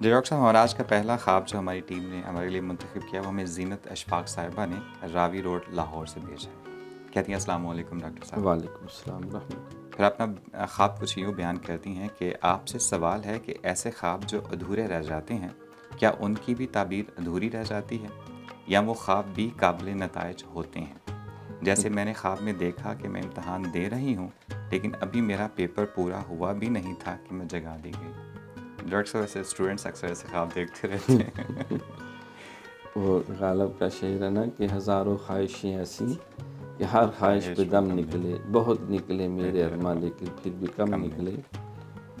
جی doctor صاحب، ہمارا آج کا پہلا خواب جو ہماری ٹیم نے ہمارے لیے منتخب کیا وہ ہمیں زینت اشفاق صاحبہ نے راوی روڈ لاہور سے بھیجا ہے۔ کہتی ہیں السلام علیکم ڈاکٹر صاحب۔ وعلیکم السلام ورحمۃ اللہ۔ پھر اپنا خواب کچھ یوں بیان کرتی ہیں کہ آپ سے سوال ہے کہ ایسے خواب جو ادھورے رہ جاتے ہیں کیا ان کی بھی تعبیر ادھوری رہ جاتی ہے یا وہ خواب بھی قابل نتائج ہوتے ہیں؟ جیسے میں نے خواب میں دیکھا کہ میں امتحان دے رہی ہوں لیکن ابھی میرا پیپر پورا ہوا بھی نہیں تھا کہ میں جگا دی گئی۔ ڈاکٹر صاحب ایسے اسٹوڈنٹس اکثر ایسے خواب دیکھتے رہتے ہیں۔ وہ غالب کا شعر ہے نا کہ ہزاروں خواہشیں ایسی کہ ہر خواہش پہ دم نکلے، بہت نکلے میرے ارماں لیکن پھر بھی کم نکلے۔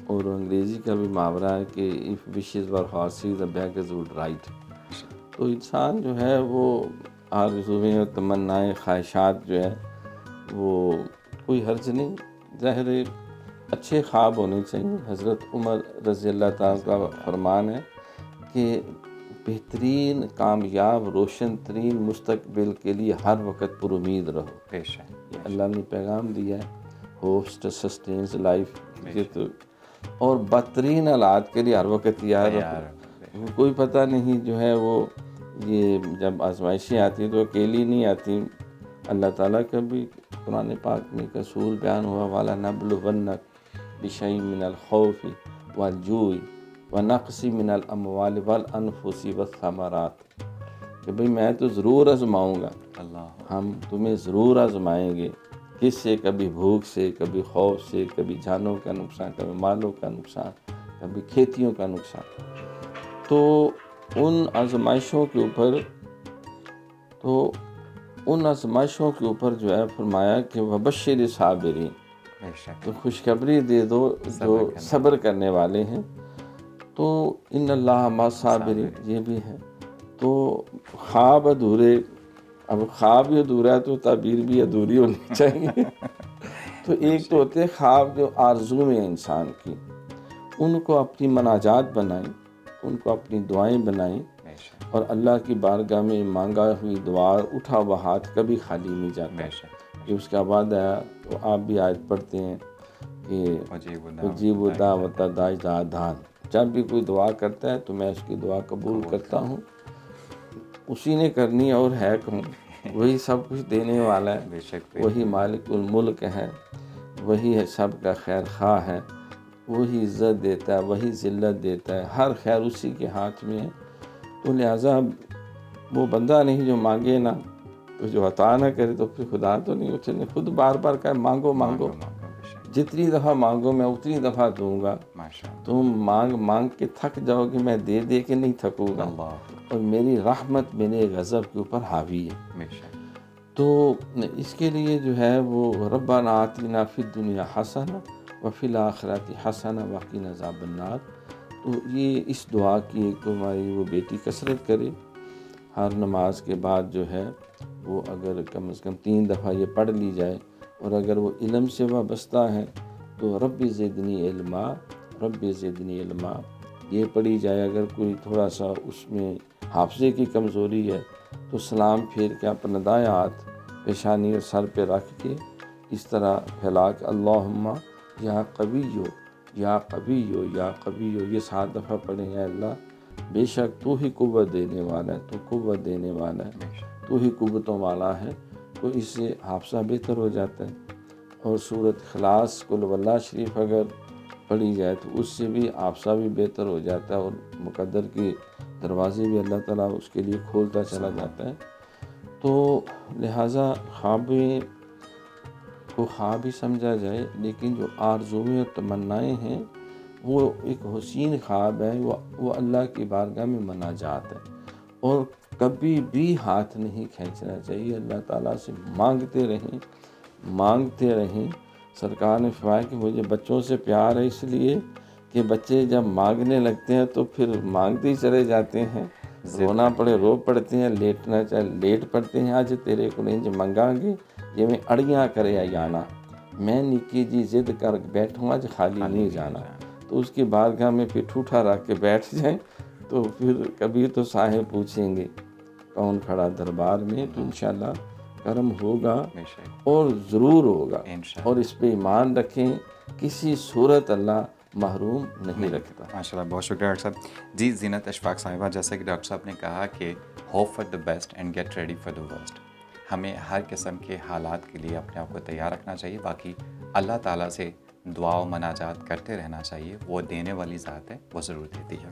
اور انگریزی کا بھی محاورہ ہے کہ if wishes were horses the beggars would ride۔ تو انسان جو ہے وہ آرزویں اور تمنائیں خواہشات جو ہے وہ کوئی حرج نہیں، ظاہر ہے اچھے خواب ہونے چاہیے۔ حضرت عمر رضی اللہ تعالیٰ کا فرمان ہے کہ بہترین کامیاب روشن ترین مستقبل کے لیے ہر وقت پر امید رہو۔ بے شک اللہ نے پیغام دیا ہے، ہوسٹ سسٹینز لائف، تو اور بدترین حالات کے لیے ہر وقت تیار رہو۔ کوئی پتہ نہیں جو ہے وہ یہ جب آزمائشیں آتی ہیں تو اکیلی نہیں آتی، اللہ تعالیٰ کا بھی قرآن پاک میں اصول بیان ہوا، وَلَنَبْلُوَنَّکُم بِشَیْءٍ مِّنَ الْخَوْفِ وَالْجُوعِ وَنَقْصٍ مِّنَ الْأَمْوَالِ وَالْأَنفُسِ وَالثَّمَرَاتِ، کہ بھئی میں تو ضرور آزماؤں گا، ہم تمہیں ضرور آزمائیں گے۔ کس سے؟ کبھی بھوک سے، کبھی خوف سے، کبھی جانوں کا نقصان، کبھی مالوں کا نقصان، کبھی کھیتیوں کا نقصان۔ تو ان آزمائشوں کے اوپر جو ہے فرمایا کہ وَبَشِّرِ الصَّابِرِينَ، تو خوشخبری دے دو جو صبر کرنے والے ہیں۔ تو ان اللہ مع الصابرین یہ بھی ہے۔ تو خواب ادھورے، اب خواب بھی ادھورا ہے تو تعبیر بھی ادھوری ہونی چاہیے۔ تو ایک تو ہوتے ہیں خواب جو آرزو میں انسان کی، ان کو اپنی مناجات بنائیں، ان کو اپنی دعائیں بنائیں، اور اللہ کی بارگاہ میں مانگا ہوئی دعا، اٹھا ہوا ہاتھ کبھی خالی نہیں جاتا۔ کہ اس کے بعد آیا تو آپ بھی آیت پڑھتے ہیں کہ اجیب دعوت الداعی اذا دعان، جب بھی کوئی دعا کرتا ہے تو میں اس کی دعا قبول کرتا ہوں۔ اسی نے کرنی ہے اور ہے کون؟ وہی سب کچھ دینے والا ہے، وہی مالک الملک ہے، وہی ہے سب کا خیر خواہ ہے، وہی عزت دیتا ہے، وہی ذلت دیتا ہے، ہر خیر اسی کے ہاتھ میں ہے۔ تو لہٰذا وہ بندہ نہیں جو مانگے نا، تو جو عطا نہ کرے تو پھر خدا تو نہیں، اس نے خود بار بار کہا مانگو مانگو، جتنی دفعہ مانگو میں اتنی دفعہ دوں گا۔ تم مانگ مانگ کے تھک جاؤ گے، میں دے دے کے نہیں تھکوں گا، اور میری رحمت میرے غضب کے اوپر حاوی ہے۔ تو اس کے لیے جو ہے وہ ربنا آتنا فی الدنیا حسنہ وفی الآخرۃ حسنہ وقنا عذاب النار۔ تو یہ اس دعا کی ایک تو ہماری وہ بیٹی کثرت کرے، ہر نماز کے بعد جو ہے وہ اگر کم از کم 3 دفعہ یہ پڑھ لی جائے، اور اگر وہ علم سے وابستہ ہے تو رب زدنی علما، رب زدنی علما یہ پڑھی جائے۔ اگر کوئی تھوڑا سا اس میں حافظے کی کمزوری ہے تو سلام پھیر کے اپنا دائیں ہاتھ پیشانی اور سر پہ رکھ کے اس طرح پھیلا کے اللہم یا قویو یا قویو یا قویو یہ 7 دفعہ پڑھیں۔ اے اللہ بے شک تو ہی قوت دینے والا ہے، تو قوت دینے والا ہے، تو ہی قوتوں والا ہے۔ تو اس سے حافظہ بہتر ہو جاتا ہے۔ اور سورۃ اخلاص قل واللہ شریف اگر پڑھی جائے تو اس سے بھی حافظہ بھی بہتر ہو جاتا ہے، اور مقدر کے دروازے بھی اللہ تعالیٰ اس کے لیے کھولتا چلا جاتا ہے۔ تو لہٰذا خواب کو خواب ہی سمجھا جائے، لیکن جو آرزویں اور تمنائیں ہیں وہ ایک حسین خواب ہے، وہ اللہ کی بارگاہ میں مناجات ہے، اور کبھی بھی ہاتھ نہیں کھینچنا چاہیے۔ اللہ تعالیٰ سے مانگتے رہیں، مانگتے رہیں۔ سرکار نے فرمایا کہ مجھے بچوں سے پیار ہے اس لیے کہ بچے جب مانگنے لگتے ہیں تو پھر مانگتے ہی چلے جاتے ہیں، رونا پڑے رو پڑتے ہیں، لیٹنا چاہے لیٹ پڑتے ہیں۔ آج تیرے کو انج منگا گے یہ میں اڑیاں کرے آنا، میں نکی جی ضد کر بیٹھوں آج خالی نہیں جانا۔ تو اس کی بارگاہ میں پھر ٹھوٹا رکھ کے بیٹھ جائیں تو پھر کبھی تو صاحب پوچھیں گے کون کھڑا دربار میں۔ تو انشاءاللہ کرم ہوگا اور ضرور ہوگا، اور اس پہ ایمان رکھیں، کسی صورت اللہ محروم نہیں رکھتا۔ ماشاء اللہ، بہت شکریہ ڈاکٹر صاحب۔ جی زینت اشفاق صاحبہ، جیسا کہ ڈاکٹر صاحب نے کہا کہ hope for the best and get ready for the worst, ہمیں ہر قسم کے حالات کے لیے اپنے آپ کو تیار رکھنا چاہیے، باقی اللہ تعالیٰ سے دعا و مناجات کرتے رہنا چاہیے، وہ دینے والی ذات ہے، وہ ضرور دیتی ہے۔